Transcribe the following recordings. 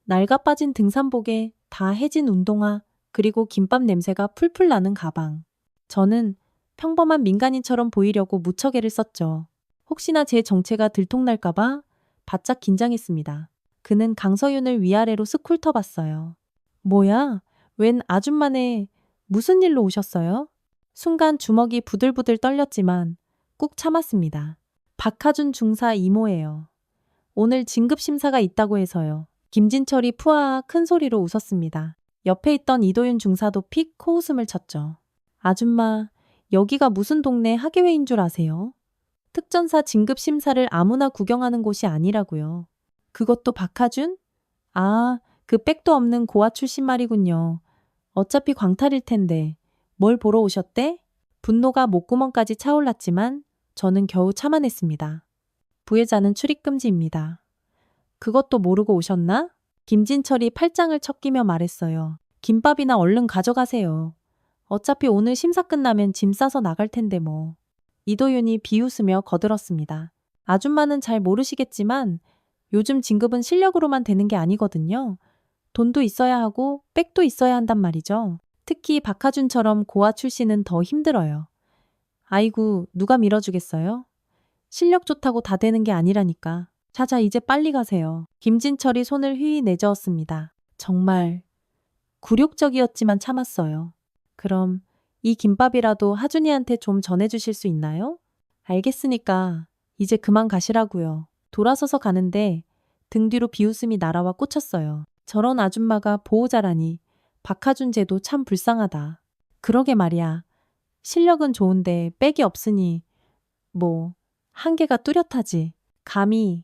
낡아 빠진 등산복에 다 해진 운동화, 그리고 김밥 냄새가 풀풀 나는 가방. 저는 평범한 민간인처럼 보이려고 무척 애를 썼죠. 혹시나 제 정체가 들통날까봐 바짝 긴장했습니다. 그는 강서윤을 위아래로 쓱 훑어봤어요. 뭐야? 웬 아줌마네. 무슨 일로 오셨어요? 순간 주먹이 부들부들 떨렸지만 꾹 참았습니다. 박하준 중사 이모예요. 오늘 진급심사가 있다고 해서요. 김진철이 푸아아 큰 소리로 웃었습니다. 옆에 있던 이도윤 중사도 픽 코웃음을 쳤죠. 아줌마, 여기가 무슨 동네 하계회인 줄 아세요? 특전사 진급심사를 아무나 구경하는 곳이 아니라고요. 그것도 박하준? 아, 그 백도 없는 고아 출신 말이군요. 어차피 광탈일 텐데 뭘 보러 오셨대? 분노가 목구멍까지 차올랐지만 저는 겨우 참아냈습니다. 부회장은 출입금지입니다. 그것도 모르고 오셨나? 김진철이 팔짱을 척끼며 말했어요. 김밥이나 얼른 가져가세요. 어차피 오늘 심사 끝나면 짐 싸서 나갈 텐데 뭐. 이도윤이 비웃으며 거들었습니다. 아줌마는 잘 모르시겠지만 요즘 진급은 실력으로만 되는 게 아니거든요. 돈도 있어야 하고 백도 있어야 한단 말이죠. 특히 박하준처럼 고아 출신은 더 힘들어요. 아이고, 누가 밀어주겠어요? 실력 좋다고 다 되는 게 아니라니까. 자자, 이제 빨리 가세요. 김진철이 손을 휘휘 내저었습니다. 정말 굴욕적이었지만 참았어요. 그럼 이 김밥이라도 하준이한테 좀 전해주실 수 있나요? 알겠으니까 이제 그만 가시라고요. 돌아서서 가는데 등 뒤로 비웃음이 날아와 꽂혔어요. 저런 아줌마가 보호자라니. 박하준 쟤도 참 불쌍하다. 그러게 말이야. 실력은 좋은데 백이 없으니 뭐 한계가 뚜렷하지. 감히.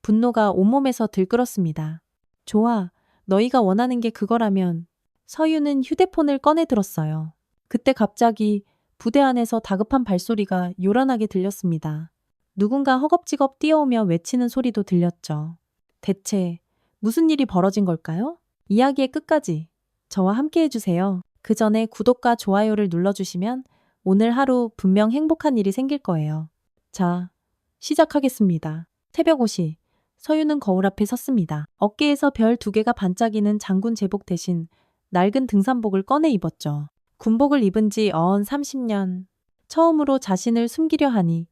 분노가 온몸에서 들끓었습니다. 좋아. 너희가 원하는 게 그거라면. 서유는 휴대폰을 꺼내 들었어요. 그때 갑자기 부대 안에서 다급한 발소리가 요란하게 들렸습니다. 누군가 허겁지겁 뛰어오며 외치는 소리도 들렸죠. 대체 무슨 일이 벌어진 걸까요? 이야기의 끝까지 저와 함께 해주세요. 그 전에 구독과 좋아요를 눌러주시면 오늘 하루 분명 행복한 일이 생길 거예요. 자, 시작하겠습니다. 새벽 5시, 서유는 거울 앞에 섰습니다. 어깨에서 별 2개가 반짝이는 장군 제복 대신 낡은 등산복을 꺼내 입었죠. 군복을 입은 지 어언 30년. 처음으로 자신을 숨기려 하니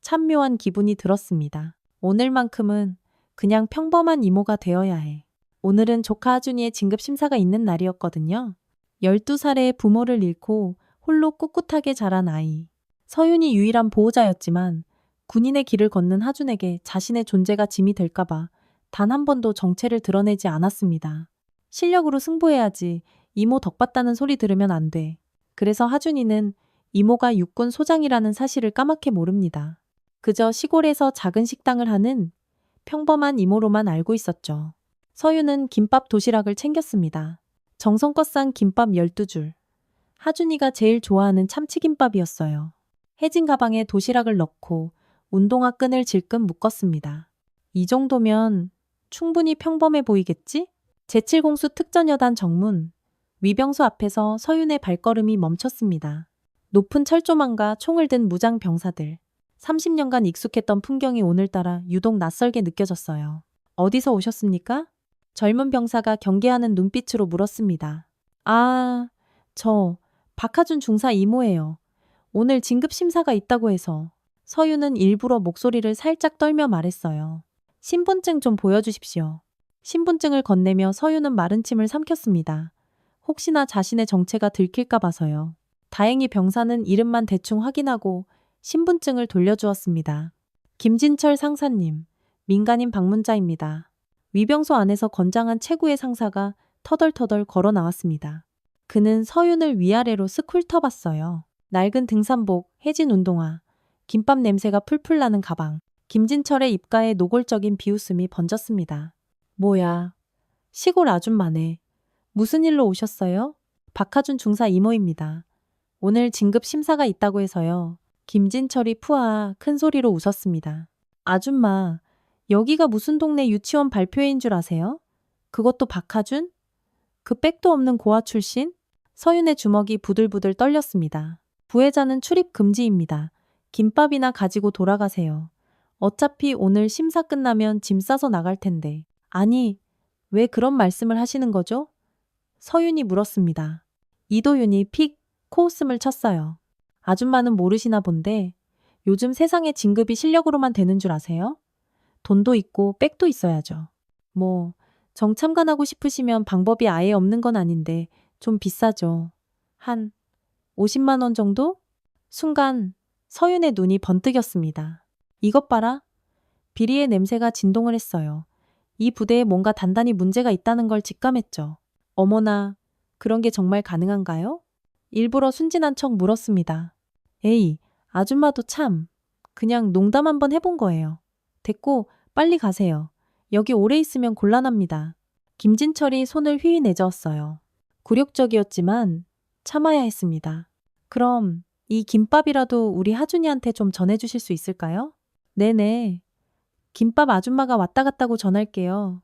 참 묘한 기분이 들었습니다. 오늘만큼은 그냥 평범한 이모가 되어야 해. 오늘은 조카 하준이의 진급심사가 있는 날이었거든요. 12살에 부모를 잃고 홀로 꿋꿋하게 자란 아이. 서윤이 유일한 보호자였지만 군인의 길을 걷는 하준에게 자신의 존재가 짐이 될까봐 단 한 번도 정체를 드러내지 않았습니다. 실력으로 승부해야지. 이모 덕받다는 소리 들으면 안 돼. 그래서 하준이는 이모가 육군 소장이라는 사실을 까맣게 모릅니다. 그저 시골에서 작은 식당을 하는 평범한 이모로만 알고 있었죠. 서유는 김밥 도시락을 챙겼습니다. 정성껏 싼 김밥 12줄. 하준이가 제일 좋아하는 참치김밥이었어요. 해진 가방에 도시락을 넣고 운동화 끈을 질끈 묶었습니다. 이 정도면 충분히 평범해 보이겠지? 제7공수 특전여단 정문. 위병소 앞에서 서윤의 발걸음이 멈췄습니다. 높은 철조망과 총을 든 무장 병사들. 30년간 익숙했던 풍경이 오늘따라 유독 낯설게 느껴졌어요. 어디서 오셨습니까? 젊은 병사가 경계하는 눈빛으로 물었습니다. 아, 저 박하준 중사 이모예요. 오늘 진급 심사가 있다고 해서. 서유는 일부러 목소리를 살짝 떨며 말했어요. 신분증 좀 보여주십시오. 신분증을 건네며 서유는 마른 침을 삼켰습니다. 혹시나 자신의 정체가 들킬까 봐서요. 다행히 병사는 이름만 대충 확인하고 신분증을 돌려주었습니다. 김진철 상사님, 민간인 방문자입니다. 위병소 안에서 건장한 최고의 상사가 터덜터덜 걸어 나왔습니다. 그는 서윤을 위아래로 쓱 훑어봤어요. 낡은 등산복, 해진 운동화, 김밥 냄새가 풀풀 나는 가방. 김진철의 입가에 노골적인 비웃음이 번졌습니다. 뭐야, 시골 아줌마네. 무슨 일로 오셨어요? 박하준 중사 이모입니다. 오늘 진급 심사가 있다고 해서요. 김진철이 푸아 큰 소리로 웃었습니다. 아줌마, 여기가 무슨 동네 유치원 발표회인 줄 아세요? 그것도 박하준? 그 백도 없는 고아 출신? 서윤의 주먹이 부들부들 떨렸습니다. 부회장은 출입 금지입니다. 김밥이나 가지고 돌아가세요. 어차피 오늘 심사 끝나면 짐 싸서 나갈 텐데. 아니, 왜 그런 말씀을 하시는 거죠? 서윤이 물었습니다. 이도윤이 픽 코웃음을 쳤어요. 아줌마는 모르시나 본데 요즘 세상에 진급이 실력으로만 되는 줄 아세요? 돈도 있고 백도 있어야죠. 뭐 정참관하고 싶으시면 방법이 아예 없는 건 아닌데 좀 비싸죠. 한 50만 원 정도? 순간 서윤의 눈이 번뜩였습니다. 이것 봐라. 비리의 냄새가 진동을 했어요. 이 부대에 뭔가 단단히 문제가 있다는 걸 직감했죠. 어머나, 그런 게 정말 가능한가요? 일부러 순진한 척 물었습니다. 에이, 아줌마도 참. 그냥 농담 한번 해본 거예요. 됐고, 빨리 가세요. 여기 오래 있으면 곤란합니다. 김진철이 손을 휘휘 내저었어요. 굴욕적이었지만 참아야 했습니다. 그럼 이 김밥이라도 우리 하준이한테 좀 전해주실 수 있을까요? 네네. 김밥 아줌마가 왔다 갔다고 전할게요.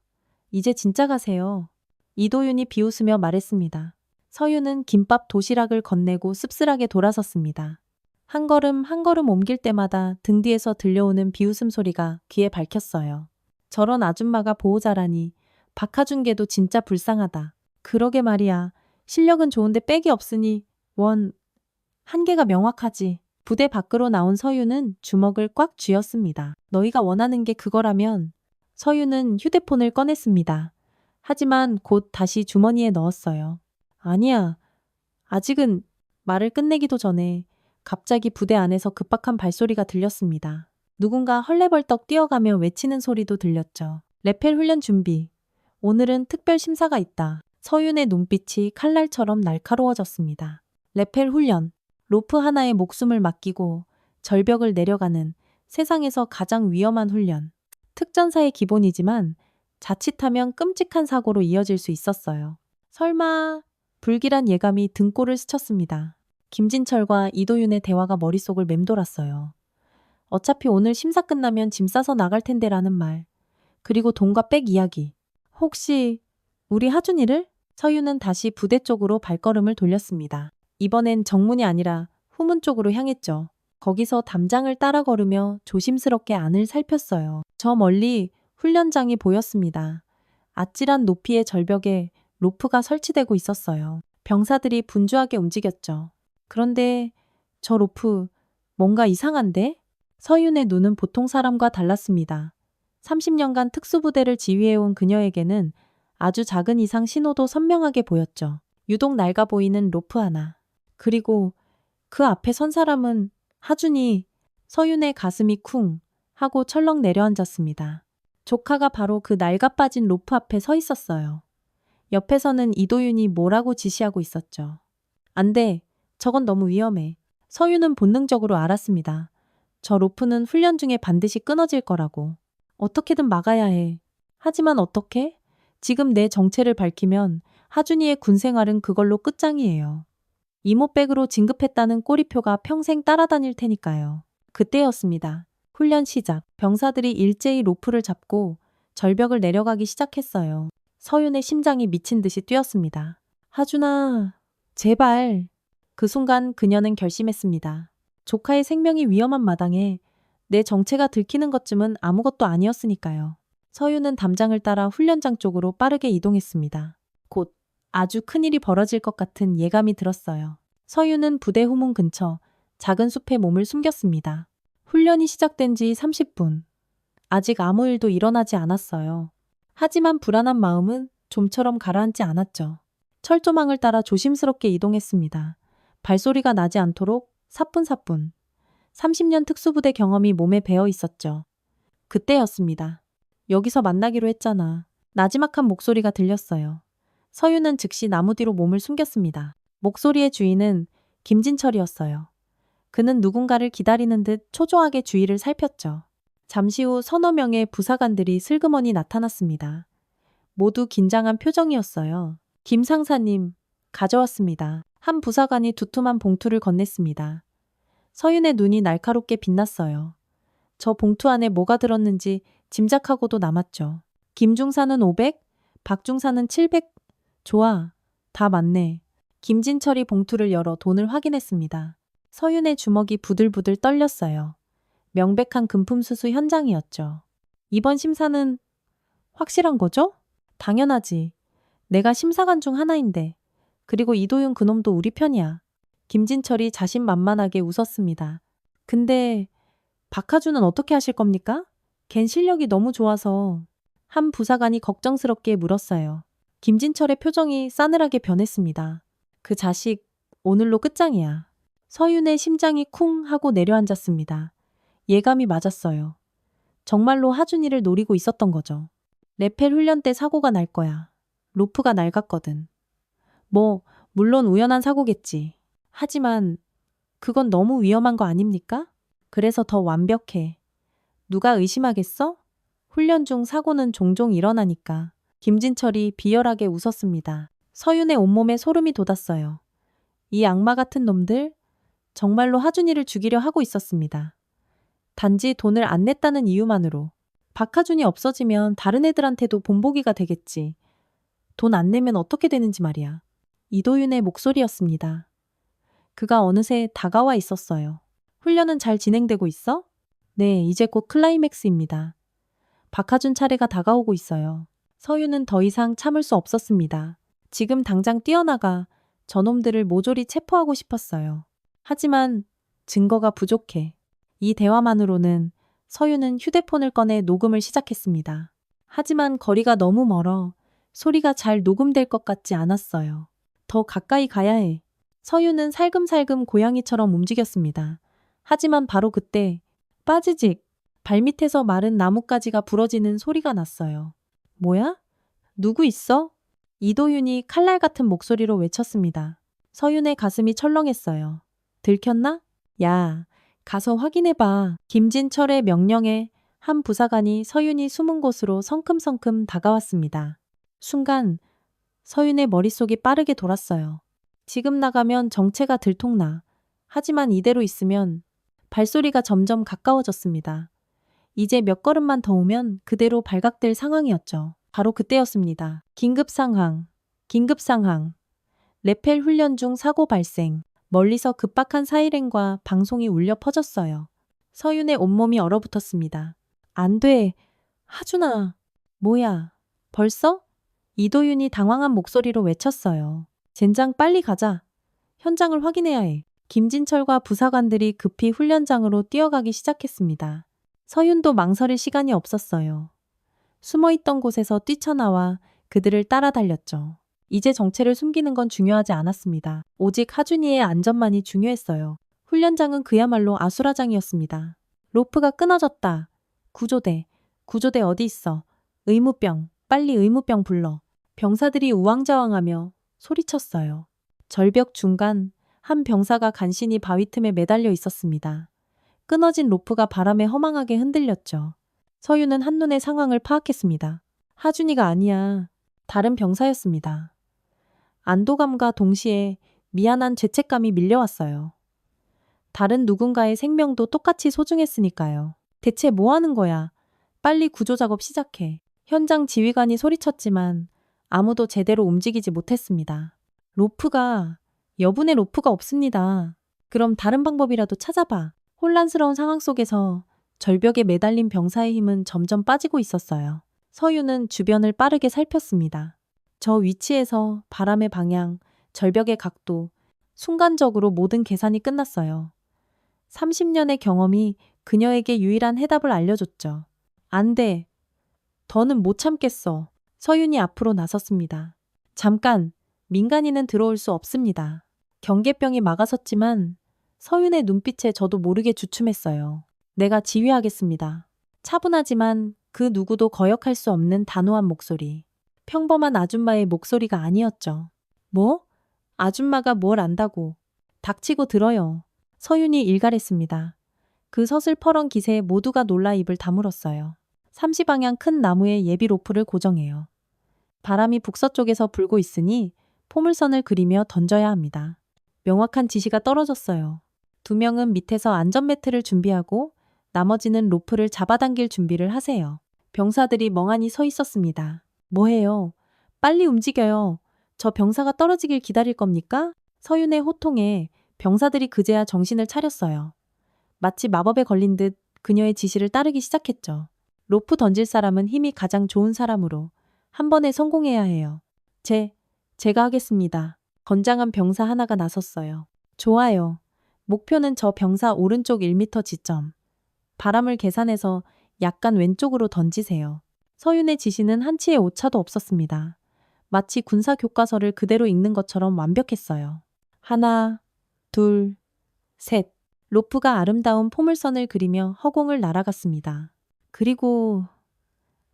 이제 진짜 가세요. 이도윤이 비웃으며 말했습니다. 서윤은 김밥 도시락을 건네고 씁쓸하게 돌아섰습니다. 한 걸음 한 걸음 옮길 때마다 등 뒤에서 들려오는 비웃음 소리가 귀에 밝혔어요. 저런 아줌마가 보호자라니 박하준계도 진짜 불쌍하다. 그러게 말이야. 실력은 좋은데 백이 없으니 한계가 명확하지. 부대 밖으로 나온 서윤은 주먹을 꽉 쥐었습니다. 너희가 원하는 게 그거라면. 서윤은 휴대폰을 꺼냈습니다. 하지만 곧 다시 주머니에 넣었어요. 아니야. 아직은. 말을 끝내기도 전에 갑자기 부대 안에서 급박한 발소리가 들렸습니다. 누군가 헐레벌떡 뛰어가며 외치는 소리도 들렸죠. 레펠 훈련 준비. 오늘은 특별 심사가 있다. 서윤의 눈빛이 칼날처럼 날카로워졌습니다. 레펠 훈련. 로프 하나에 목숨을 맡기고 절벽을 내려가는 세상에서 가장 위험한 훈련. 특전사의 기본이지만 자칫하면 끔찍한 사고로 이어질 수 있었어요. 설마. 불길한 예감이 등골을 스쳤습니다. 김진철과 이도윤의 대화가 머릿속을 맴돌았어요. 어차피 오늘 심사 끝나면 짐 싸서 나갈 텐데라는 말. 그리고 돈과 백 이야기. 혹시 우리 하준이를? 서윤은 다시 부대 쪽으로 발걸음을 돌렸습니다. 이번엔 정문이 아니라 후문 쪽으로 향했죠. 거기서 담장을 따라 걸으며 조심스럽게 안을 살폈어요. 저 멀리 훈련장이 보였습니다. 아찔한 높이의 절벽에 로프가 설치되고 있었어요. 병사들이 분주하게 움직였죠. 그런데 저 로프 뭔가 이상한데? 서윤의 눈은 보통 사람과 달랐습니다. 30년간 특수부대를 지휘해온 그녀에게는 아주 작은 이상 신호도 선명하게 보였죠. 유독 낡아 보이는 로프 하나. 그리고 그 앞에 선 사람은 하준이. 서윤의 가슴이 쿵 하고 철렁 내려앉았습니다. 조카가 바로 그 낡아 빠진 로프 앞에 서 있었어요. 옆에서는 이도윤이 뭐라고 지시하고 있었죠. 안 돼. 저건 너무 위험해. 서윤은 본능적으로 알았습니다. 저 로프는 훈련 중에 반드시 끊어질 거라고. 어떻게든 막아야 해. 하지만 어떻게? 지금 내 정체를 밝히면 하준이의 군 생활은 그걸로 끝장이에요. 이모백으로 진급했다는 꼬리표가 평생 따라다닐 테니까요. 그때였습니다. 훈련 시작. 병사들이 일제히 로프를 잡고 절벽을 내려가기 시작했어요. 서윤의 심장이 미친 듯이 뛰었습니다. 하준아, 제발. 그 순간 그녀는 결심했습니다. 조카의 생명이 위험한 마당에 내 정체가 들키는 것쯤은 아무것도 아니었으니까요. 서윤은 담장을 따라 훈련장 쪽으로 빠르게 이동했습니다. 곧 아주 큰일이 벌어질 것 같은 예감이 들었어요. 서윤은 부대 후문 근처 작은 숲에 몸을 숨겼습니다. 훈련이 시작된 지 30분. 아직 아무 일도 일어나지 않았어요. 하지만 불안한 마음은 좀처럼 가라앉지 않았죠. 철조망을 따라 조심스럽게 이동했습니다. 발소리가 나지 않도록 사뿐사뿐. 30년 특수부대 경험이 몸에 배어 있었죠. 그때였습니다. 여기서 만나기로 했잖아. 나지막한 목소리가 들렸어요. 서윤은 즉시 나무 뒤로 몸을 숨겼습니다. 목소리의 주인은 김진철이었어요. 그는 누군가를 기다리는 듯 초조하게 주위를 살폈죠. 잠시 후 서너 명의 부사관들이 슬그머니 나타났습니다. 모두 긴장한 표정이었어요. 김 상사님, 가져왔습니다. 한 부사관이 두툼한 봉투를 건넸습니다. 서윤의 눈이 날카롭게 빛났어요. 저 봉투 안에 뭐가 들었는지 짐작하고도 남았죠. 김중사는 500, 박중사는 700. 좋아, 다 맞네. 김진철이 봉투를 열어 돈을 확인했습니다. 서윤의 주먹이 부들부들 떨렸어요. 명백한 금품 수수 현장이었죠. 이번 심사는 확실한 거죠? 당연하지. 내가 심사관 중 하나인데. 그리고 이도윤 그놈도 우리 편이야. 김진철이 자신만만하게 웃었습니다. 근데 박하준은 어떻게 하실 겁니까? 걘 실력이 너무 좋아서. 한 부사관이 걱정스럽게 물었어요. 김진철의 표정이 싸늘하게 변했습니다. 그 자식, 오늘로 끝장이야. 서윤의 심장이 쿵 하고 내려앉았습니다. 예감이 맞았어요. 정말로 하준이를 노리고 있었던 거죠. 레펠 훈련 때 사고가 날 거야. 로프가 낡았거든. 물론 우연한 사고겠지. 하지만 그건 너무 위험한 거 아닙니까? 그래서 더 완벽해. 누가 의심하겠어? 훈련 중 사고는 종종 일어나니까. 김진철이 비열하게 웃었습니다. 서윤의 온몸에 소름이 돋았어요. 이 악마 같은 놈들, 정말로 하준이를 죽이려 하고 있었습니다. 단지 돈을 안 냈다는 이유만으로. 박하준이 없어지면 다른 애들한테도 본보기가 되겠지. 돈 안 내면 어떻게 되는지 말이야. 이도윤의 목소리였습니다. 그가 어느새 다가와 있었어요. 훈련은 잘 진행되고 있어? 네, 이제 곧 클라이맥스입니다. 박하준 차례가 다가오고 있어요. 서윤은 더 이상 참을 수 없었습니다. 지금 당장 뛰어나가 저놈들을 모조리 체포하고 싶었어요. 하지만 증거가 부족해. 이 대화만으로는 서윤은 휴대폰을 꺼내 녹음을 시작했습니다. 하지만 거리가 너무 멀어 소리가 잘 녹음될 것 같지 않았어요. 더 가까이 가야 해. 서윤은 살금살금 고양이처럼 움직였습니다. 하지만 바로 그때 빠지직 발밑에서 마른 나뭇가지가 부러지는 소리가 났어요. 뭐야? 누구 있어? 이도윤이 칼날 같은 목소리로 외쳤습니다. 서윤의 가슴이 철렁했어요. 들켰나? 야, 가서 확인해봐. 김진철의 명령에 한 부사관이 서윤이 숨은 곳으로 성큼성큼 다가왔습니다. 순간 서윤의 머릿속이 빠르게 돌았어요. 지금 나가면 정체가 들통나. 하지만 이대로 있으면 발소리가 점점 가까워졌습니다. 이제 몇 걸음만 더 오면 그대로 발각될 상황이었죠. 바로 그때였습니다. 긴급 상황. 긴급 상황. 레펠 훈련 중 사고 발생. 멀리서 급박한 사이렌과 방송이 울려 퍼졌어요. 서윤의 온몸이 얼어붙었습니다. 안 돼. 하준아. 뭐야. 벌써? 이도윤이 당황한 목소리로 외쳤어요. 젠장 빨리 가자. 현장을 확인해야 해. 김진철과 부사관들이 급히 훈련장으로 뛰어가기 시작했습니다. 서윤도 망설일 시간이 없었어요. 숨어있던 곳에서 뛰쳐나와 그들을 따라달렸죠. 이제 정체를 숨기는 건 중요하지 않았습니다. 오직 하준이의 안전만이 중요했어요. 훈련장은 그야말로 아수라장이었습니다. 로프가 끊어졌다. 구조대. 구조대 어디 있어? 의무병. 빨리 의무병 불러. 병사들이 우왕좌왕하며 소리쳤어요. 절벽 중간 한 병사가 간신히 바위 틈에 매달려 있었습니다. 끊어진 로프가 바람에 허망하게 흔들렸죠. 서윤은 한눈에 상황을 파악했습니다. 하준이가 아니야. 다른 병사였습니다. 안도감과 동시에 미안한 죄책감이 밀려왔어요. 다른 누군가의 생명도 똑같이 소중했으니까요. 대체 뭐 하는 거야? 빨리 구조 작업 시작해. 현장 지휘관이 소리쳤지만 아무도 제대로 움직이지 못했습니다. 여분의 로프가 없습니다. 그럼 다른 방법이라도 찾아봐. 혼란스러운 상황 속에서 절벽에 매달린 병사의 힘은 점점 빠지고 있었어요. 서윤은 주변을 빠르게 살폈습니다. 저 위치에서 바람의 방향, 절벽의 각도, 순간적으로 모든 계산이 끝났어요. 30년의 경험이 그녀에게 유일한 해답을 알려줬죠. 안 돼. 더는 못 참겠어. 서윤이 앞으로 나섰습니다. 잠깐, 민간인은 들어올 수 없습니다. 경계병이 막아섰지만 서윤의 눈빛에 저도 모르게 주춤했어요. 내가 지휘하겠습니다. 차분하지만 그 누구도 거역할 수 없는 단호한 목소리. 평범한 아줌마의 목소리가 아니었죠. 뭐? 아줌마가 뭘 안다고. 닥치고 들어요. 서윤이 일갈했습니다. 그 서슬퍼런 기세에 모두가 놀라 입을 다물었어요. 30방향 큰 나무에 예비 로프를 고정해요. 바람이 북서쪽에서 불고 있으니 포물선을 그리며 던져야 합니다. 명확한 지시가 떨어졌어요. 2명은 밑에서 안전매트를 준비하고 나머지는 로프를 잡아당길 준비를 하세요. 병사들이 멍하니 서 있었습니다. 뭐해요? 빨리 움직여요. 저 병사가 떨어지길 기다릴 겁니까? 서윤의 호통에 병사들이 그제야 정신을 차렸어요. 마치 마법에 걸린 듯 그녀의 지시를 따르기 시작했죠. 로프 던질 사람은 힘이 가장 좋은 사람으로, 한 번에 성공해야 해요. 제가 하겠습니다. 건장한 병사 하나가 나섰어요. 좋아요. 목표는 저 병사 오른쪽 1m 지점. 바람을 계산해서 약간 왼쪽으로 던지세요. 서윤의 지시는 한치의 오차도 없었습니다. 마치 군사 교과서를 그대로 읽는 것처럼 완벽했어요. 하나, 둘, 셋. 로프가 아름다운 포물선을 그리며 허공을 날아갔습니다. 그리고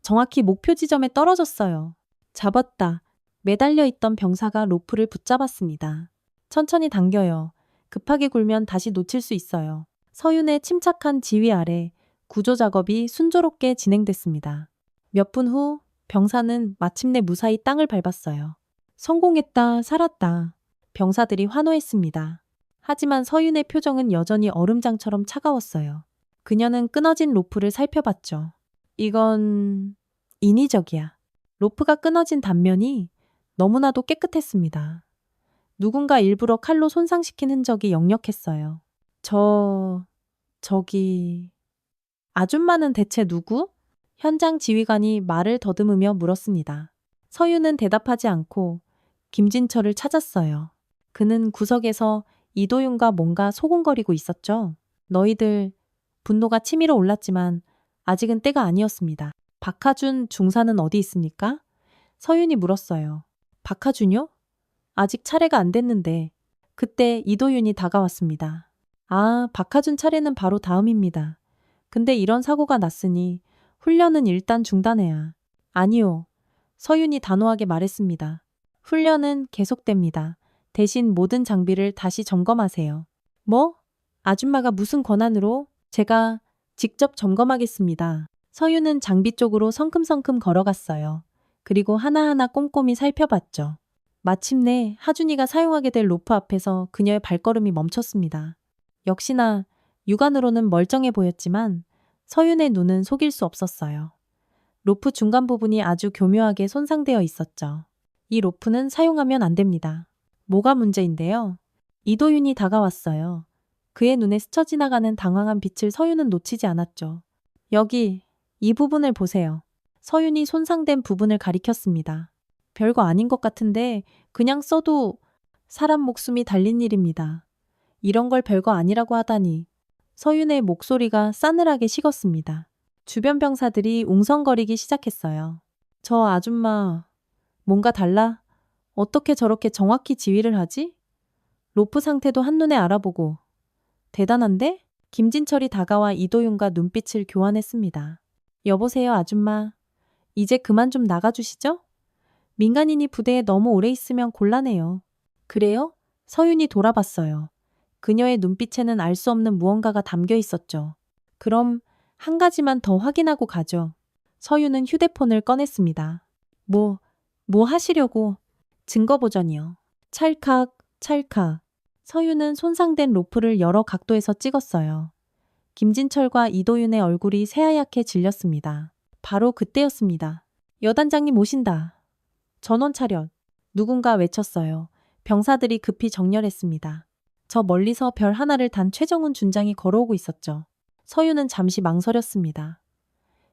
정확히 목표 지점에 떨어졌어요. 잡았다. 매달려 있던 병사가 로프를 붙잡았습니다. 천천히 당겨요. 급하게 굴면 다시 놓칠 수 있어요. 서윤의 침착한 지휘 아래 구조 작업이 순조롭게 진행됐습니다. 몇 분 후 병사는 마침내 무사히 땅을 밟았어요. 성공했다, 살았다. 병사들이 환호했습니다. 하지만 서윤의 표정은 여전히 얼음장처럼 차가웠어요. 그녀는 끊어진 로프를 살펴봤죠. 이건 인위적이야. 로프가 끊어진 단면이 너무나도 깨끗했습니다. 누군가 일부러 칼로 손상시킨 흔적이 역력했어요. 저기... 아줌마는 대체 누구? 현장 지휘관이 말을 더듬으며 물었습니다. 서윤은 대답하지 않고 김진철을 찾았어요. 그는 구석에서 이도윤과 뭔가 소곤거리고 있었죠. 너희들, 분노가 치밀어 올랐지만 아직은 때가 아니었습니다. 박하준 중사는 어디 있습니까? 서윤이 물었어요. 박하준요? 아직 차례가 안 됐는데. 그때 이도윤이 다가왔습니다. 아, 박하준 차례는 바로 다음입니다. 근데 이런 사고가 났으니 훈련은 일단 중단해야. 아니요. 서윤이 단호하게 말했습니다. 훈련은 계속됩니다. 대신 모든 장비를 다시 점검하세요. 뭐? 아줌마가 무슨 권한으로? 제가 직접 점검하겠습니다. 서윤은 장비 쪽으로 성큼성큼 걸어갔어요. 그리고 하나하나 꼼꼼히 살펴봤죠. 마침내 하준이가 사용하게 될 로프 앞에서 그녀의 발걸음이 멈췄습니다. 역시나 육안으로는 멀쩡해 보였지만 서윤의 눈은 속일 수 없었어요. 로프 중간 부분이 아주 교묘하게 손상되어 있었죠. 이 로프는 사용하면 안 됩니다. 뭐가 문제인데요? 이도윤이 다가왔어요. 그의 눈에 스쳐 지나가는 당황한 빛을 서윤은 놓치지 않았죠. 여기, 이 부분을 보세요. 서윤이 손상된 부분을 가리켰습니다. 별거 아닌 것 같은데 그냥 써도 사람 목숨이 달린 일입니다. 이런 걸 별거 아니라고 하다니. 서윤의 목소리가 싸늘하게 식었습니다. 주변 병사들이 웅성거리기 시작했어요. 저 아줌마, 뭔가 달라? 어떻게 저렇게 정확히 지휘를 하지? 로프 상태도 한눈에 알아보고. 대단한데? 김진철이 다가와 이도윤과 눈빛을 교환했습니다. 여보세요, 아줌마. 이제 그만 좀 나가주시죠? 민간인이 부대에 너무 오래 있으면 곤란해요. 그래요? 서윤이 돌아봤어요. 그녀의 눈빛에는 알 수 없는 무언가가 담겨 있었죠. 그럼 한 가지만 더 확인하고 가죠. 서윤은 휴대폰을 꺼냈습니다. 뭐 하시려고? 증거 보전이요. 찰칵, 찰칵. 서윤은 손상된 로프를 여러 각도에서 찍었어요. 김진철과 이도윤의 얼굴이 새하얗게 질렸습니다. 바로 그때였습니다. 여단장님 오신다. 전원 차렷. 누군가 외쳤어요. 병사들이 급히 정렬했습니다. 저 멀리서 별 하나를 단 최정훈 준장이 걸어오고 있었죠. 서윤은 잠시 망설였습니다.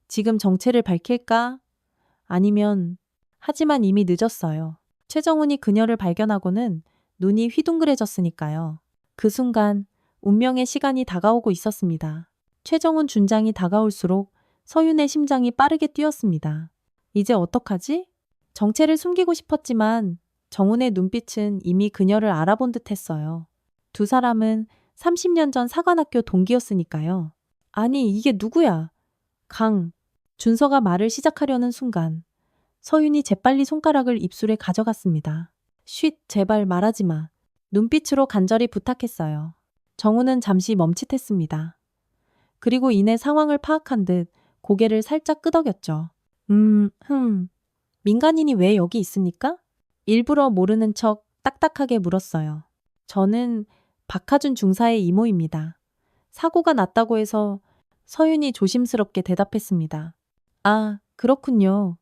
지금 정체를 밝힐까? 아니면... 하지만 이미 늦었어요. 최정훈이 그녀를 발견하고는 눈이 휘둥그레졌으니까요. 그 순간 운명의 시간이 다가오고 있었습니다. 최정훈 준장이 다가올수록 서윤의 심장이 빠르게 뛰었습니다. 이제 어떡하지? 정체를 숨기고 싶었지만 정훈의 눈빛은 이미 그녀를 알아본 듯 했어요. 두 사람은 30년 전 사관학교 동기였으니까요. 아니, 이게 누구야? 준서가 말을 시작하려는 순간 서윤이 재빨리 손가락을 입술에 가져갔습니다. 쉿, 제발 말하지 마. 눈빛으로 간절히 부탁했어요. 정훈은 잠시 멈칫했습니다. 그리고 이내 상황을 파악한 듯 고개를 살짝 끄덕였죠. 민간인이 왜 여기 있습니까? 일부러 모르는 척 딱딱하게 물었어요. 저는 박하준 중사의 이모입니다. 사고가 났다고 해서 서윤이 조심스럽게 대답했습니다. 아, 그렇군요.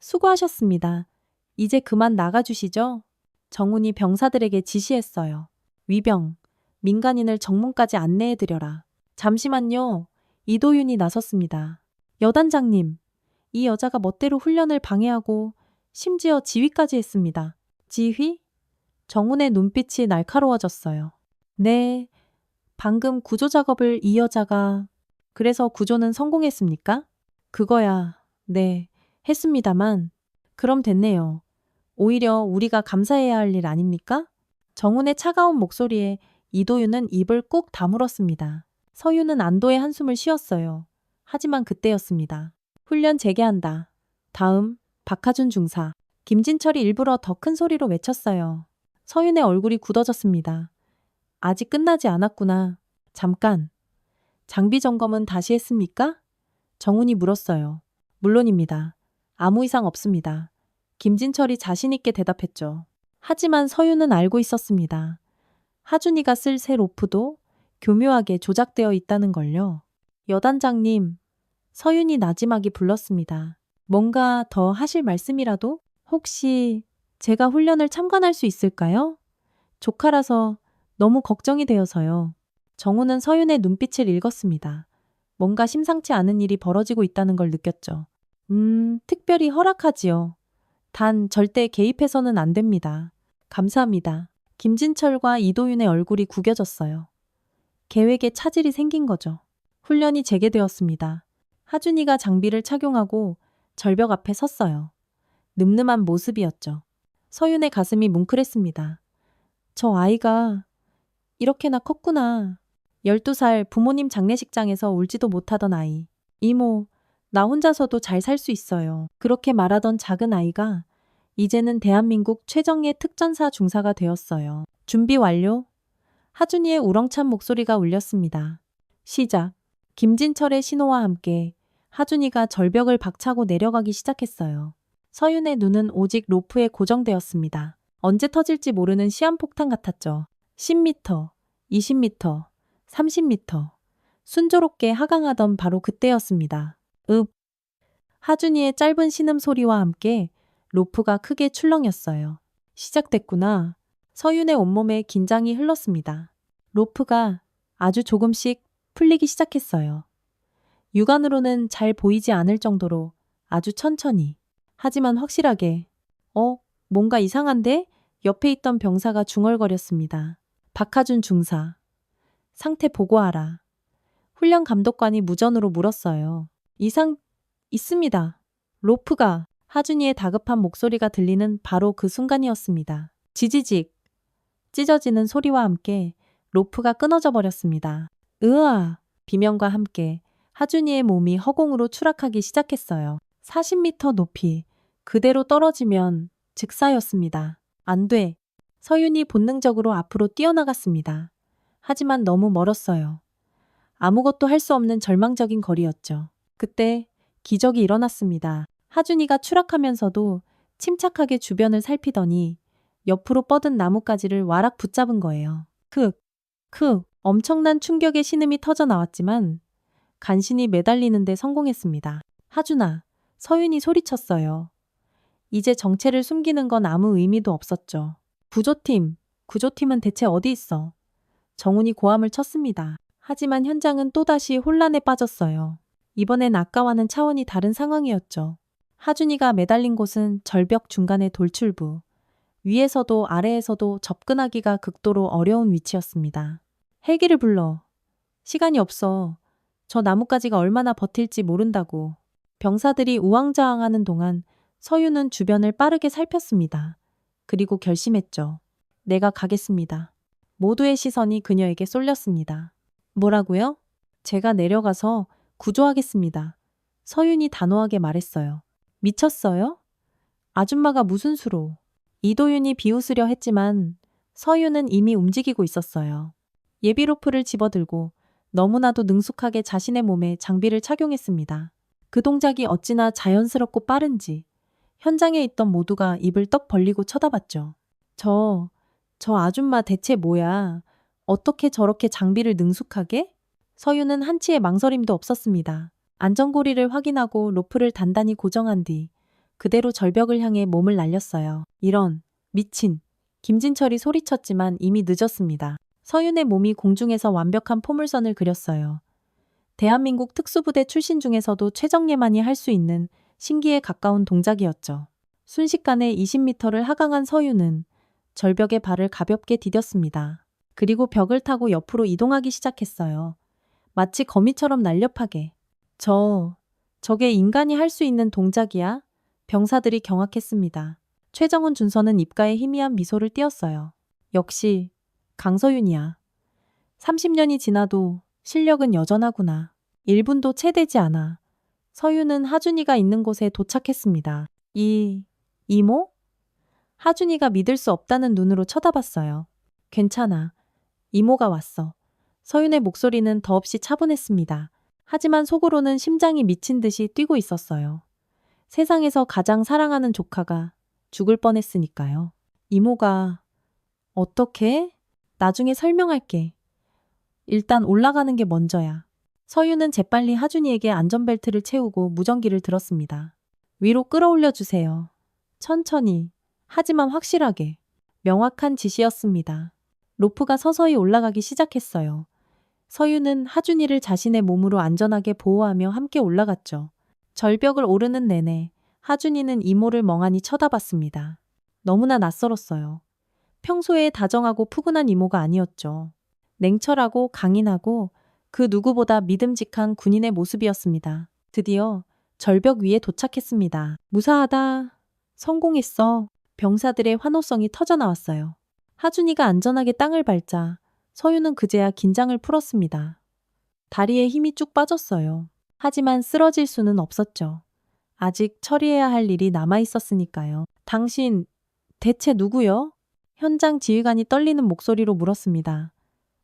수고하셨습니다. 이제 그만 나가주시죠. 정훈이 병사들에게 지시했어요. 위병, 민간인을 정문까지 안내해드려라. 잠시만요. 이도윤이 나섰습니다. 여단장님, 이 여자가 멋대로 훈련을 방해하고 심지어 지휘까지 했습니다. 지휘? 정훈의 눈빛이 날카로워졌어요. 네, 방금 구조 작업을 이 여자가... 그래서 구조는 성공했습니까? 그거야, 네, 했습니다만. 그럼 됐네요. 오히려 우리가 감사해야 할 일 아닙니까? 정훈의 차가운 목소리에 이도윤은 입을 꾹 다물었습니다. 서윤은 안도의 한숨을 쉬었어요. 하지만 그때였습니다. 훈련 재개한다. 다음, 박하준 중사. 김진철이 일부러 더 큰 소리로 외쳤어요. 서윤의 얼굴이 굳어졌습니다. 아직 끝나지 않았구나. 잠깐. 장비 점검은 다시 했습니까? 정훈이 물었어요. 물론입니다. 아무 이상 없습니다. 김진철이 자신있게 대답했죠. 하지만 서윤은 알고 있었습니다. 하준이가 쓸 새 로프도 교묘하게 조작되어 있다는 걸요. 여단장님, 서윤이 나지막이 불렀습니다. 뭔가 더 하실 말씀이라도? 혹시 제가 훈련을 참관할 수 있을까요? 조카라서 너무 걱정이 되어서요. 정우는 서윤의 눈빛을 읽었습니다. 뭔가 심상치 않은 일이 벌어지고 있다는 걸 느꼈죠. 특별히 허락하지요. 단 절대 개입해서는 안 됩니다. 감사합니다. 김진철과 이도윤의 얼굴이 구겨졌어요. 계획에 차질이 생긴 거죠. 훈련이 재개되었습니다. 하준이가 장비를 착용하고 절벽 앞에 섰어요. 늠름한 모습이었죠. 서윤의 가슴이 뭉클했습니다. 저 아이가 이렇게나 컸구나. 12살 부모님 장례식장에서 울지도 못하던 아이. 이모, 나 혼자서도 잘 살 수 있어요. 그렇게 말하던 작은 아이가 이제는 대한민국 최정예 특전사 중사가 되었어요. 준비 완료. 하준이의 우렁찬 목소리가 울렸습니다. 시작. 김진철의 신호와 함께 하준이가 절벽을 박차고 내려가기 시작했어요. 서윤의 눈은 오직 로프에 고정되었습니다. 언제 터질지 모르는 시한폭탄 같았죠. 10m, 20m, 30m. 순조롭게 하강하던 바로 그때였습니다. 읍. 하준이의 짧은 신음소리와 함께 로프가 크게 출렁였어요. 시작됐구나. 서윤의 온몸에 긴장이 흘렀습니다. 로프가 아주 조금씩 풀리기 시작했어요. 육안으로는 잘 보이지 않을 정도로 아주 천천히. 하지만 확실하게. 뭔가 이상한데? 옆에 있던 병사가 중얼거렸습니다. 박하준 중사. 상태 보고하라. 훈련 감독관이 무전으로 물었어요. 이상 있습니다. 로프가. 하준이의 다급한 목소리가 들리는 바로 그 순간이었습니다. 지지직. 찢어지는 소리와 함께 로프가 끊어져 버렸습니다. 으아! 비명과 함께 하준이의 몸이 허공으로 추락하기 시작했어요. 40m 높이. 그대로 떨어지면 즉사였습니다. 안 돼. 서윤이 본능적으로 앞으로 뛰어나갔습니다. 하지만 너무 멀었어요. 아무것도 할 수 없는 절망적인 거리였죠. 그때 기적이 일어났습니다. 하준이가 추락하면서도 침착하게 주변을 살피더니 옆으로 뻗은 나뭇가지를 와락 붙잡은 거예요. 엄청난 충격의 신음이 터져 나왔지만 간신히 매달리는데 성공했습니다. 하준아, 서윤이 소리쳤어요. 이제 정체를 숨기는 건 아무 의미도 없었죠. 구조팀은 대체 어디 있어? 정훈이 고함을 쳤습니다. 하지만 현장은 또다시 혼란에 빠졌어요. 이번엔 아까와는 차원이 다른 상황이었죠. 하준이가 매달린 곳은 절벽 중간의 돌출부. 위에서도 아래에서도 접근하기가 극도로 어려운 위치였습니다. 헬기를 불러. 시간이 없어. 저 나뭇가지가 얼마나 버틸지 모른다고. 병사들이 우왕좌왕하는 동안 서윤은 주변을 빠르게 살폈습니다. 그리고 결심했죠. 내가 가겠습니다. 모두의 시선이 그녀에게 쏠렸습니다. 뭐라고요? 제가 내려가서 구조하겠습니다. 서윤이 단호하게 말했어요. 미쳤어요? 아줌마가 무슨 수로. 이도윤이 비웃으려 했지만 서윤은 이미 움직이고 있었어요. 예비로프를 집어들고 너무나도 능숙하게 자신의 몸에 장비를 착용했습니다. 그 동작이 어찌나 자연스럽고 빠른지 현장에 있던 모두가 입을 떡 벌리고 쳐다봤죠. 저 아줌마 대체 뭐야? 어떻게 저렇게 장비를 능숙하게? 서윤은 한치의 망설임도 없었습니다. 안전고리를 확인하고 로프를 단단히 고정한 뒤 그대로 절벽을 향해 몸을 날렸어요. 이런, 미친. 김진철이 소리쳤지만 이미 늦었습니다. 서윤의 몸이 공중에서 완벽한 포물선을 그렸어요. 대한민국 특수부대 출신 중에서도 최정예만이 할 수 있는 신기에 가까운 동작이었죠. 순식간에 20m를 하강한 서유는 절벽에 발을 가볍게 디뎠습니다. 그리고 벽을 타고 옆으로 이동하기 시작했어요. 마치 거미처럼 날렵하게. 저게 인간이 할 수 있는 동작이야? 병사들이 경악했습니다. 최정훈 준서는 입가에 희미한 미소를 띄었어요. 역시 강서윤이야. 30년이 지나도 실력은 여전하구나. 1분도 채 되지 않아. 서윤은 하준이가 있는 곳에 도착했습니다. 이모? 하준이가 믿을 수 없다는 눈으로 쳐다봤어요. 괜찮아. 이모가 왔어. 서윤의 목소리는 더없이 차분했습니다. 하지만 속으로는 심장이 미친 듯이 뛰고 있었어요. 세상에서 가장 사랑하는 조카가 죽을 뻔했으니까요. 이모가 어떻게? 나중에 설명할게. 일단 올라가는 게 먼저야. 서윤은 재빨리 하준이에게 안전벨트를 채우고 무전기를 들었습니다. 위로 끌어올려 주세요. 천천히, 하지만 확실하게. 명확한 지시였습니다. 로프가 서서히 올라가기 시작했어요. 서윤은 하준이를 자신의 몸으로 안전하게 보호하며 함께 올라갔죠. 절벽을 오르는 내내 하준이는 이모를 멍하니 쳐다봤습니다. 너무나 낯설었어요. 평소에 다정하고 푸근한 이모가 아니었죠. 냉철하고 강인하고 그 누구보다 믿음직한 군인의 모습이었습니다. 드디어 절벽 위에 도착했습니다. 무사하다. 성공했어. 병사들의 환호성이 터져나왔어요. 하준이가 안전하게 땅을 밟자 서윤은 그제야 긴장을 풀었습니다. 다리에 힘이 쭉 빠졌어요. 하지만 쓰러질 수는 없었죠. 아직 처리해야 할 일이 남아 있었으니까요. 당신 대체 누구요? 현장 지휘관이 떨리는 목소리로 물었습니다.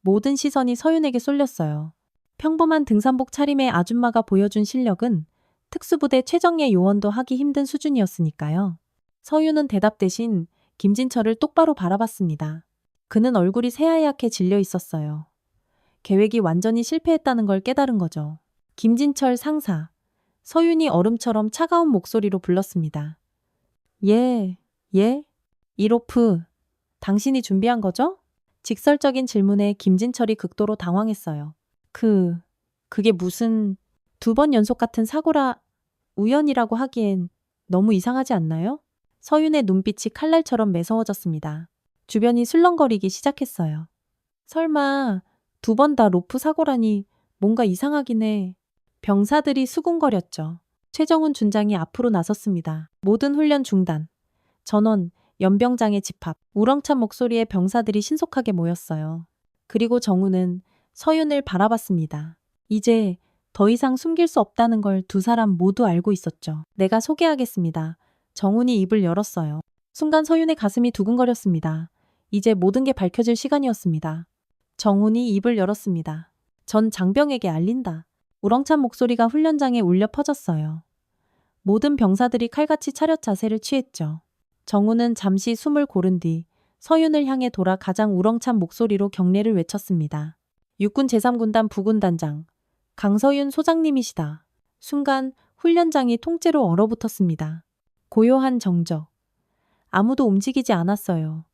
모든 시선이 서윤에게 쏠렸어요. 평범한 등산복 차림의 아줌마가 보여준 실력은 특수부대 최정예 요원도 하기 힘든 수준이었으니까요. 서윤은 대답 대신 김진철을 똑바로 바라봤습니다. 그는 얼굴이 새하얗게 질려 있었어요. 계획이 완전히 실패했다는 걸 깨달은 거죠. 김진철 상사. 서윤이 얼음처럼 차가운 목소리로 불렀습니다. 예. 이로프. 당신이 준비한 거죠? 직설적인 질문에 김진철이 극도로 당황했어요. 그게 무슨 2번 연속 같은 사고라 우연이라고 하기엔 너무 이상하지 않나요? 서윤의 눈빛이 칼날처럼 매서워졌습니다. 주변이 술렁거리기 시작했어요. 설마 2번 다 로프 사고라니 뭔가 이상하긴 해. 병사들이 수군거렸죠. 최정훈 준장이 앞으로 나섰습니다. 모든 훈련 중단. 전원, 연병장의 집합. 우렁찬 목소리에 병사들이 신속하게 모였어요. 그리고 정훈은 서윤을 바라봤습니다. 이제 더 이상 숨길 수 없다는 걸 두 사람 모두 알고 있었죠. 내가 소개하겠습니다. 정훈이 입을 열었어요. 순간 서윤의 가슴이 두근거렸습니다. 이제 모든 게 밝혀질 시간이었습니다. 정훈이 입을 열었습니다. 전 장병에게 알린다. 우렁찬 목소리가 훈련장에 울려 퍼졌어요. 모든 병사들이 칼같이 차렷 자세를 취했죠. 정훈은 잠시 숨을 고른 뒤 서윤을 향해 돌아 가장 우렁찬 목소리로 경례를 외쳤습니다. 육군 제3군단 부군단장 강서윤 소장님이시다. 순간 훈련장이 통째로 얼어붙었습니다. 고요한 정적. 아무도 움직이지 않았어요.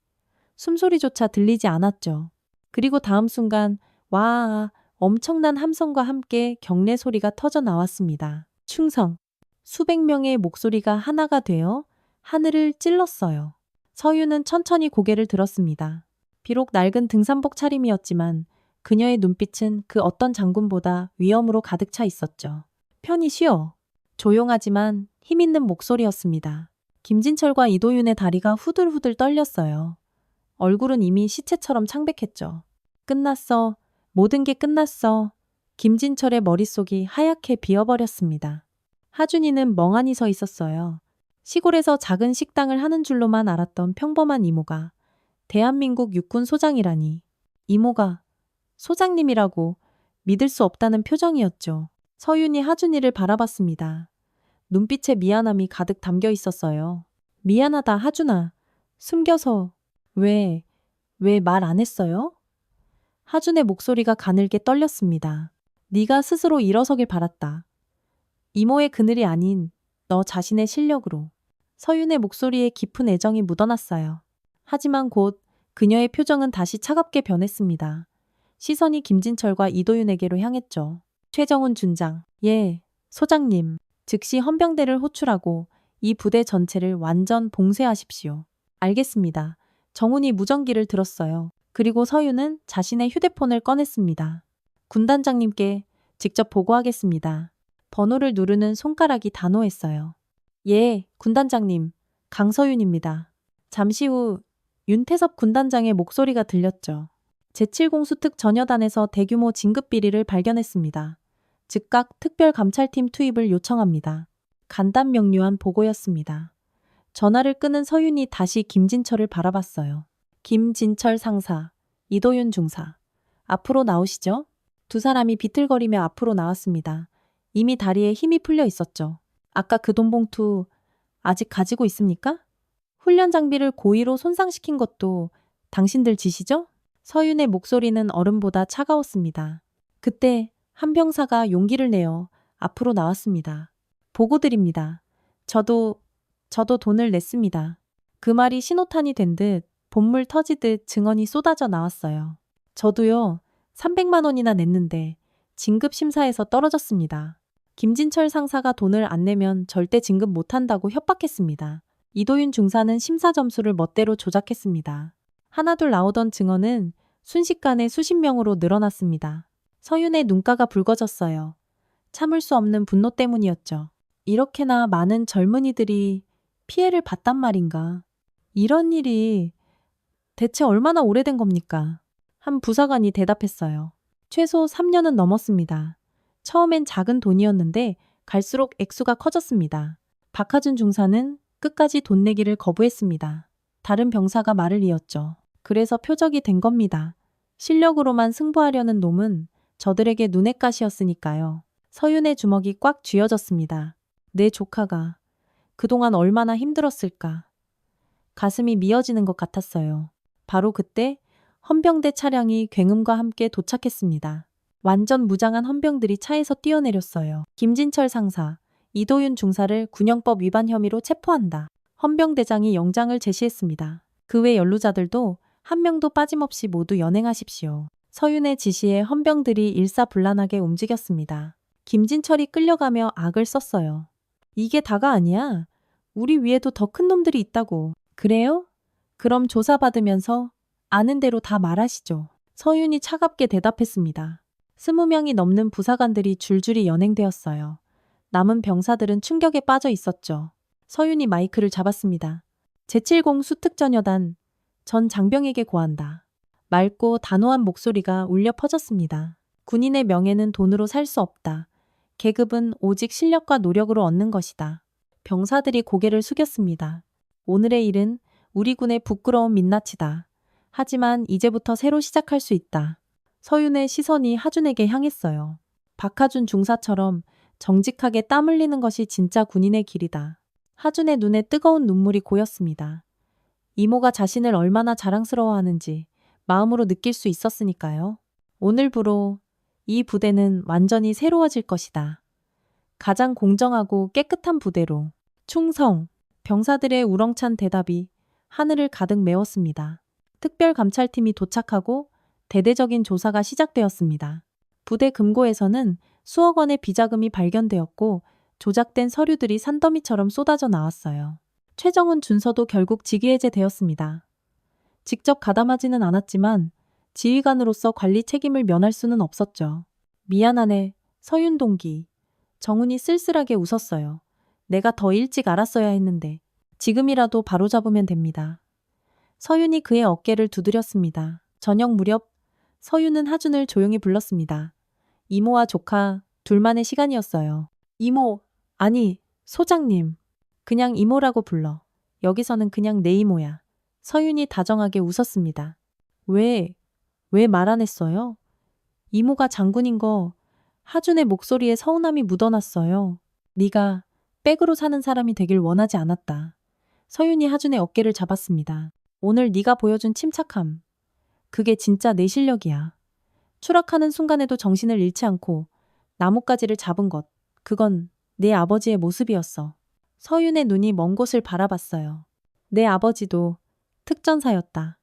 숨소리조차 들리지 않았죠. 그리고 다음 순간 와, 엄청난 함성과 함께 경례 소리가 터져 나왔습니다. 충성. 수백 명의 목소리가 하나가 되어 하늘을 찔렀어요. 서윤은 천천히 고개를 들었습니다. 비록 낡은 등산복 차림이었지만 그녀의 눈빛은 그 어떤 장군보다 위엄으로 가득 차 있었죠. 편히 쉬어. 조용하지만 힘있는 목소리였습니다. 김진철과 이도윤의 다리가 후들후들 떨렸어요. 얼굴은 이미 시체처럼 창백했죠. 끝났어. 모든 게 끝났어. 김진철의 머릿속이 하얗게 비어버렸습니다. 하준이는 멍하니 서 있었어요. 시골에서 작은 식당을 하는 줄로만 알았던 평범한 이모가 대한민국 육군 소장이라니. 이모가 소장님이라고 믿을 수 없다는 표정이었죠. 서윤이 하준이를 바라봤습니다. 눈빛에 미안함이 가득 담겨 있었어요. 미안하다 하준아. 숨겨서 왜 말 안 했어요? 하준의 목소리가 가늘게 떨렸습니다. 네가 스스로 일어서길 바랐다. 이모의 그늘이 아닌 너 자신의 실력으로. 서윤의 목소리에 깊은 애정이 묻어났어요. 하지만 곧 그녀의 표정은 다시 차갑게 변했습니다. 시선이 김진철과 이도윤에게로 향했죠. 최정훈 준장. 예, 소장님. 즉시 헌병대를 호출하고 이 부대 전체를 완전 봉쇄하십시오. 알겠습니다. 정훈이 무전기를 들었어요. 그리고 서윤은 자신의 휴대폰을 꺼냈습니다. 군단장님께 직접 보고하겠습니다. 번호를 누르는 손가락이 단호했어요. 예, 군단장님. 강서윤입니다. 잠시 후 윤태섭 군단장의 목소리가 들렸죠. 제7공 수특 전여단에서 대규모 진급 비리를 발견했습니다. 즉각 특별감찰팀 투입을 요청합니다. 간단 명료한 보고였습니다. 전화를 끊은 서윤이 다시 김진철을 바라봤어요. 김진철 상사, 이도윤 중사. 앞으로 나오시죠? 두 사람이 비틀거리며 앞으로 나왔습니다. 이미 다리에 힘이 풀려 있었죠. 아까 그 돈 봉투 아직 가지고 있습니까? 훈련 장비를 고의로 손상시킨 것도 당신들 짓이죠? 서윤의 목소리는 얼음보다 차가웠습니다. 그때 한 병사가 용기를 내어 앞으로 나왔습니다. 보고드립니다. 저도 돈을 냈습니다. 그 말이 신호탄이 된 듯 본물 터지듯 증언이 쏟아져 나왔어요. 저도요. 300만 원이나 냈는데 진급 심사에서 떨어졌습니다. 김진철 상사가 돈을 안 내면 절대 진급 못한다고 협박했습니다. 이도윤 중사는 심사 점수를 멋대로 조작했습니다. 하나둘 나오던 증언은 순식간에 수십 명으로 늘어났습니다. 서윤의 눈가가 붉어졌어요. 참을 수 없는 분노 때문이었죠. 이렇게나 많은 젊은이들이 피해를 봤단 말인가. 이런 일이 대체 얼마나 오래된 겁니까? 한 부사관이 대답했어요. 최소 3년은 넘었습니다. 처음엔 작은 돈이었는데 갈수록 액수가 커졌습니다. 박하준 중사는 끝까지 돈 내기를 거부했습니다. 다른 병사가 말을 이었죠. 그래서 표적이 된 겁니다. 실력으로만 승부하려는 놈은 저들에게 눈엣 가시였으니까요. 서윤의 주먹이 꽉 쥐어졌습니다. 내 조카가 그동안 얼마나 힘들었을까. 가슴이 미어지는 것 같았어요. 바로 그때 헌병대 차량이 굉음과 함께 도착했습니다. 완전 무장한 헌병들이 차에서 뛰어내렸어요. 김진철 상사, 이도윤 중사를 군형법 위반 혐의로 체포한다. 헌병대장이 영장을 제시했습니다. 그 외 연루자들도 한 명도 빠짐없이 모두 연행하십시오. 서윤의 지시에 헌병들이 일사불란하게 움직였습니다. 김진철이 끌려가며 악을 썼어요. 이게 다가 아니야. 우리 위에도 더 큰 놈들이 있다고. 그래요? 그럼 조사받으면서 아는 대로 다 말하시죠. 서윤이 차갑게 대답했습니다. 20명이 넘는 부사관들이 줄줄이 연행되었어요. 남은 병사들은 충격에 빠져 있었죠. 서윤이 마이크를 잡았습니다. 제7공 수특전여단 전 장병에게 고한다. 맑고 단호한 목소리가 울려 퍼졌습니다. 군인의 명예는 돈으로 살 수 없다. 계급은 오직 실력과 노력으로 얻는 것이다. 병사들이 고개를 숙였습니다. 오늘의 일은 우리 군의 부끄러운 민낯이다. 하지만 이제부터 새로 시작할 수 있다. 서윤의 시선이 하준에게 향했어요. 박하준 중사처럼 정직하게 땀 흘리는 것이 진짜 군인의 길이다. 하준의 눈에 뜨거운 눈물이 고였습니다. 이모가 자신을 얼마나 자랑스러워하는지 마음으로 느낄 수 있었으니까요. 오늘부로 이 부대는 완전히 새로워질 것이다. 가장 공정하고 깨끗한 부대로. 충성! 병사들의 우렁찬 대답이 하늘을 가득 메웠습니다. 특별감찰팀이 도착하고 대대적인 조사가 시작되었습니다. 부대 금고에서는 수억 원의 비자금이 발견되었고 조작된 서류들이 산더미처럼 쏟아져 나왔어요. 최정훈 준서도 결국 직위해제되었습니다. 직접 가담하지는 않았지만 지휘관으로서 관리 책임을 면할 수는 없었죠. 미안하네, 서윤 동기. 정훈이 쓸쓸하게 웃었어요. 내가 더 일찍 알았어야 했는데 지금이라도 바로잡으면 됩니다. 서윤이 그의 어깨를 두드렸습니다. 저녁 무렵 서윤은 하준을 조용히 불렀습니다. 이모와 조카 둘만의 시간이었어요. 이모, 아니, 소장님. 그냥 이모라고 불러. 여기서는 그냥 내 이모야. 서윤이 다정하게 웃었습니다. 왜 말 안 했어요? 이모가 장군인 거 하준의 목소리에 서운함이 묻어났어요. 네가 백으로 사는 사람이 되길 원하지 않았다. 서윤이 하준의 어깨를 잡았습니다. 오늘 네가 보여준 침착함. 그게 진짜 내 실력이야. 추락하는 순간에도 정신을 잃지 않고 나뭇가지를 잡은 것. 그건 내 아버지의 모습이었어. 서윤의 눈이 먼 곳을 바라봤어요. 내 아버지도 특전사였다.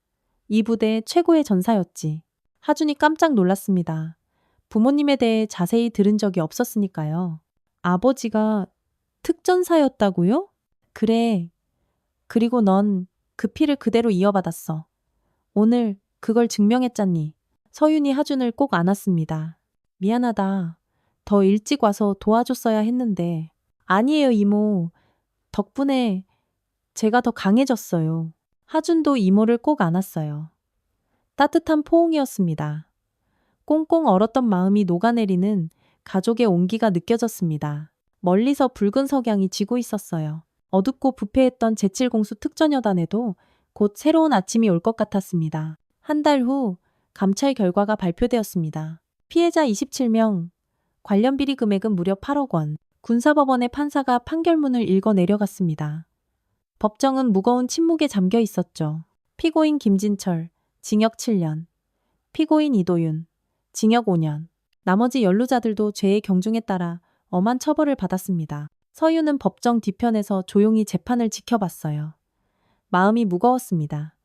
이 부대의 최고의 전사였지. 하준이 깜짝 놀랐습니다. 부모님에 대해 자세히 들은 적이 없었으니까요. 아버지가 특전사였다고요? 그래. 그리고 넌 그 피를 그대로 이어받았어. 오늘 그걸 증명했잖니. 서윤이 하준을 꼭 안았습니다. 미안하다. 더 일찍 와서 도와줬어야 했는데. 아니에요, 이모. 덕분에 제가 더 강해졌어요. 하준도 이모를 꼭 안았어요. 따뜻한 포옹이었습니다. 꽁꽁 얼었던 마음이 녹아내리는 가족의 온기가 느껴졌습니다. 멀리서 붉은 석양이 지고 있었어요. 어둡고 부패했던 제7공수 특전여단에도 곧 새로운 아침이 올 것 같았습니다. 한 달 후 감찰 결과가 발표되었습니다. 피해자 27명, 관련 비리 금액은 무려 8억 원. 군사법원의 판사가 판결문을 읽어 내려갔습니다. 법정은 무거운 침묵에 잠겨 있었죠. 피고인 김진철, 징역 7년. 피고인 이도윤, 징역 5년. 나머지 연루자들도 죄의 경중에 따라 엄한 처벌을 받았습니다. 서윤은 법정 뒤편에서 조용히 재판을 지켜봤어요. 마음이 무거웠습니다.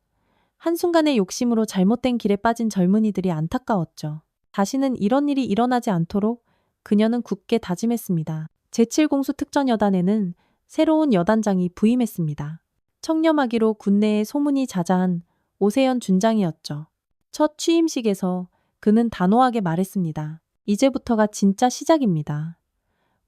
한순간의 욕심으로 잘못된 길에 빠진 젊은이들이 안타까웠죠. 다시는 이런 일이 일어나지 않도록 그녀는 굳게 다짐했습니다. 제7공수 특전여단에는 새로운 여단장이 부임했습니다. 청렴하기로 군내에 소문이 자자한 오세연 준장이었죠. 첫 취임식에서 그는 단호하게 말했습니다. 이제부터가 진짜 시작입니다.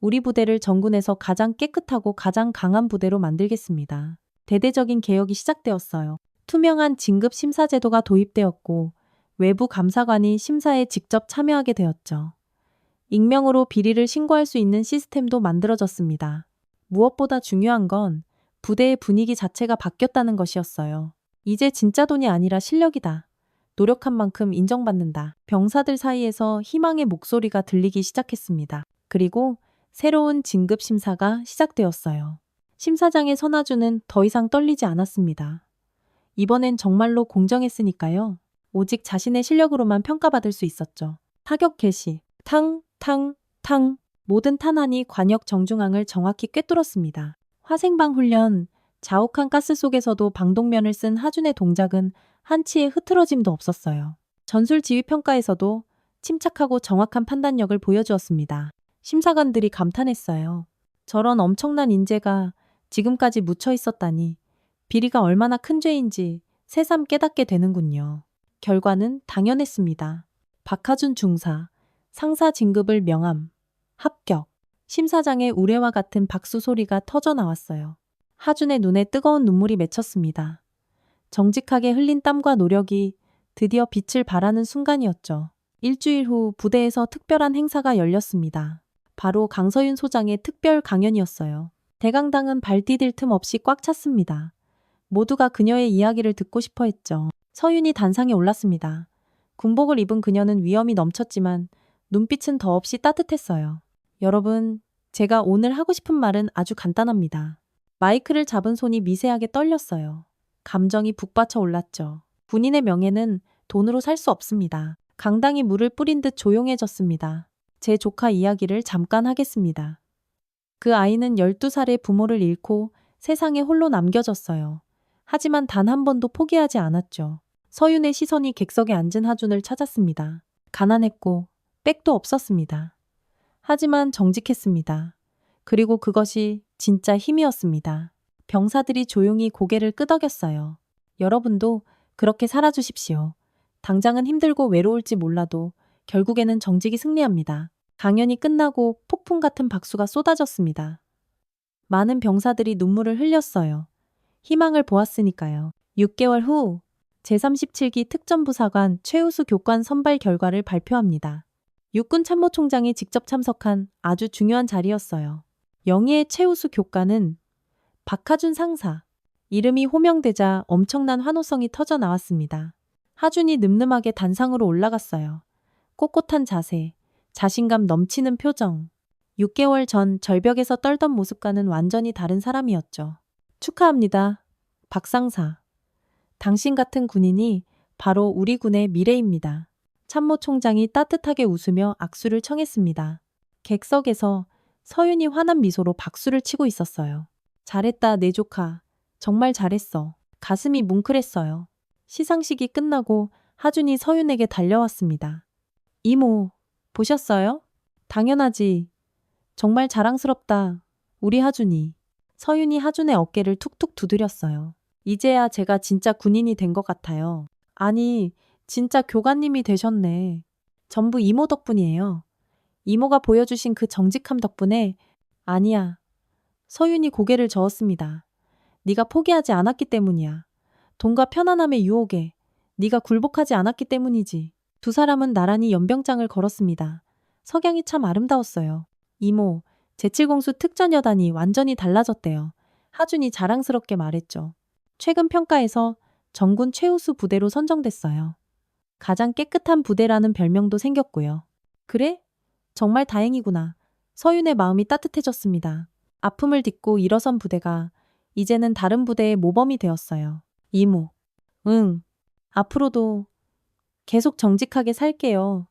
우리 부대를 전군에서 가장 깨끗하고 가장 강한 부대로 만들겠습니다. 대대적인 개혁이 시작되었어요. 투명한 진급 심사 제도가 도입되었고 외부 감사관이 심사에 직접 참여하게 되었죠. 익명으로 비리를 신고할 수 있는 시스템도 만들어졌습니다. 무엇보다 중요한 건 부대의 분위기 자체가 바뀌었다는 것이었어요. 이제 진짜 돈이 아니라 실력이다. 노력한 만큼 인정받는다. 병사들 사이에서 희망의 목소리가 들리기 시작했습니다. 그리고 새로운 진급 심사가 시작되었어요. 심사장의 선하주는 더 이상 떨리지 않았습니다. 이번엔 정말로 공정했으니까요. 오직 자신의 실력으로만 평가받을 수 있었죠. 타격 개시. 탕, 탕, 탕. 모든 탄환이 관역 정중앙을 정확히 꿰뚫었습니다. 화생방 훈련. 자욱한 가스 속에서도 방독면을 쓴 하준의 동작은 한치의 흐트러짐도 없었어요. 전술 지휘평가에서도 침착하고 정확한 판단력을 보여주었습니다. 심사관들이 감탄했어요. 저런 엄청난 인재가 지금까지 묻혀 있었다니 비리가 얼마나 큰 죄인지 새삼 깨닫게 되는군요. 결과는 당연했습니다. 박하준 중사, 상사 진급을 명함, 합격. 심사장의 우레와 같은 박수 소리가 터져 나왔어요. 하준의 눈에 뜨거운 눈물이 맺혔습니다. 정직하게 흘린 땀과 노력이 드디어 빛을 발하는 순간이었죠. 일주일 후 부대에서 특별한 행사가 열렸습니다. 바로 강서윤 소장의 특별 강연이었어요. 대강당은 발 디딜 틈 없이 꽉 찼습니다. 모두가 그녀의 이야기를 듣고 싶어 했죠. 서윤이 단상에 올랐습니다. 군복을 입은 그녀는 위엄이 넘쳤지만 눈빛은 더없이 따뜻했어요. 여러분, 제가 오늘 하고 싶은 말은 아주 간단합니다. 마이크를 잡은 손이 미세하게 떨렸어요. 감정이 북받쳐 올랐죠. 군인의 명예는 돈으로 살 수 없습니다. 강당이 물을 뿌린 듯 조용해졌습니다. 제 조카 이야기를 잠깐 하겠습니다. 그 아이는 12살의 부모를 잃고 세상에 홀로 남겨졌어요. 하지만 단 한 번도 포기하지 않았죠. 서윤의 시선이 객석에 앉은 하준을 찾았습니다. 가난했고 백도 없었습니다. 하지만 정직했습니다. 그리고 그것이 진짜 힘이었습니다. 병사들이 조용히 고개를 끄덕였어요. 여러분도 그렇게 살아주십시오. 당장은 힘들고 외로울지 몰라도 결국에는 정직이 승리합니다. 강연이 끝나고 폭풍 같은 박수가 쏟아졌습니다. 많은 병사들이 눈물을 흘렸어요. 희망을 보았으니까요. 6개월 후 제37기 특전부사관 최우수 교관 선발 결과를 발표합니다. 육군 참모총장이 직접 참석한 아주 중요한 자리였어요. 영예의 최우수 교관은 박하준 상사. 이름이 호명되자 엄청난 환호성이 터져 나왔습니다. 하준이 늠름하게 단상으로 올라갔어요. 꼿꼿한 자세, 자신감 넘치는 표정. 6개월 전 절벽에서 떨던 모습과는 완전히 다른 사람이었죠. 축하합니다. 박 상사. 당신 같은 군인이 바로 우리 군의 미래입니다. 참모총장이 따뜻하게 웃으며 악수를 청했습니다. 객석에서 서윤이 환한 미소로 박수를 치고 있었어요. 잘했다, 내 조카. 정말 잘했어. 가슴이 뭉클했어요. 시상식이 끝나고 하준이 서윤에게 달려왔습니다. 이모, 보셨어요? 당연하지. 정말 자랑스럽다. 우리 하준이. 서윤이 하준의 어깨를 툭툭 두드렸어요. 이제야 제가 진짜 군인이 된 것 같아요. 아니, 진짜 교관님이 되셨네. 전부 이모 덕분이에요. 이모가 보여주신 그 정직함 덕분에. 아니야. 서윤이 고개를 저었습니다. 네가 포기하지 않았기 때문이야. 돈과 편안함의 유혹에 네가 굴복하지 않았기 때문이지. 두 사람은 나란히 연병장을 걸었습니다. 석양이 참 아름다웠어요. 이모, 제7공수 특전여단이 완전히 달라졌대요. 하준이 자랑스럽게 말했죠. 최근 평가에서 전군 최우수 부대로 선정됐어요. 가장 깨끗한 부대라는 별명도 생겼고요. 그래? 정말 다행이구나. 서윤의 마음이 따뜻해졌습니다. 아픔을 딛고 일어선 부대가 이제는 다른 부대의 모범이 되었어요. 이모. 응. 앞으로도 계속 정직하게 살게요.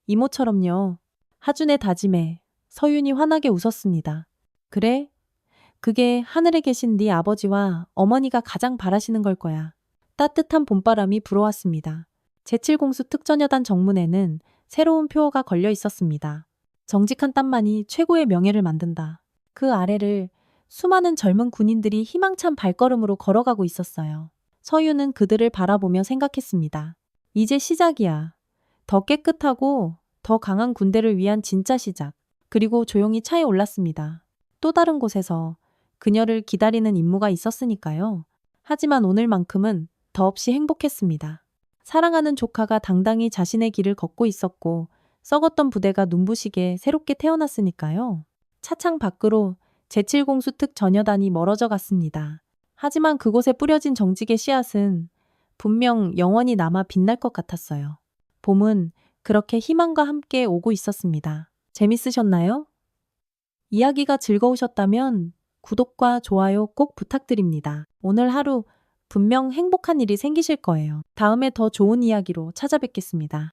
이모처럼요. 하준의 다짐에 서윤이 환하게 웃었습니다. 그래? 그게 하늘에 계신 네 아버지와 어머니가 가장 바라시는 걸 거야. 따뜻한 봄바람이 불어왔습니다. 제7공수 특전여단 정문에는 새로운 표어가 걸려 있었습니다. 정직한 땀만이 최고의 명예를 만든다. 그 아래를 수많은 젊은 군인들이 희망찬 발걸음으로 걸어가고 있었어요. 서윤은 그들을 바라보며 생각했습니다. 이제 시작이야. 더 깨끗하고 더 강한 군대를 위한 진짜 시작. 그리고 조용히 차에 올랐습니다. 또 다른 곳에서 그녀를 기다리는 임무가 있었으니까요. 하지만 오늘만큼은 더없이 행복했습니다. 사랑하는 조카가 당당히 자신의 길을 걷고 있었고 썩었던 부대가 눈부시게 새롭게 태어났으니까요. 차창 밖으로 제7공수 특전여단이 멀어져 갔습니다. 하지만 그곳에 뿌려진 정직의 씨앗은 분명 영원히 남아 빛날 것 같았어요. 봄은 그렇게 희망과 함께 오고 있었습니다. 재밌으셨나요? 이야기가 즐거우셨다면 구독과 좋아요 꼭 부탁드립니다. 오늘 하루 분명 행복한 일이 생기실 거예요. 다음에 더 좋은 이야기로 찾아뵙겠습니다.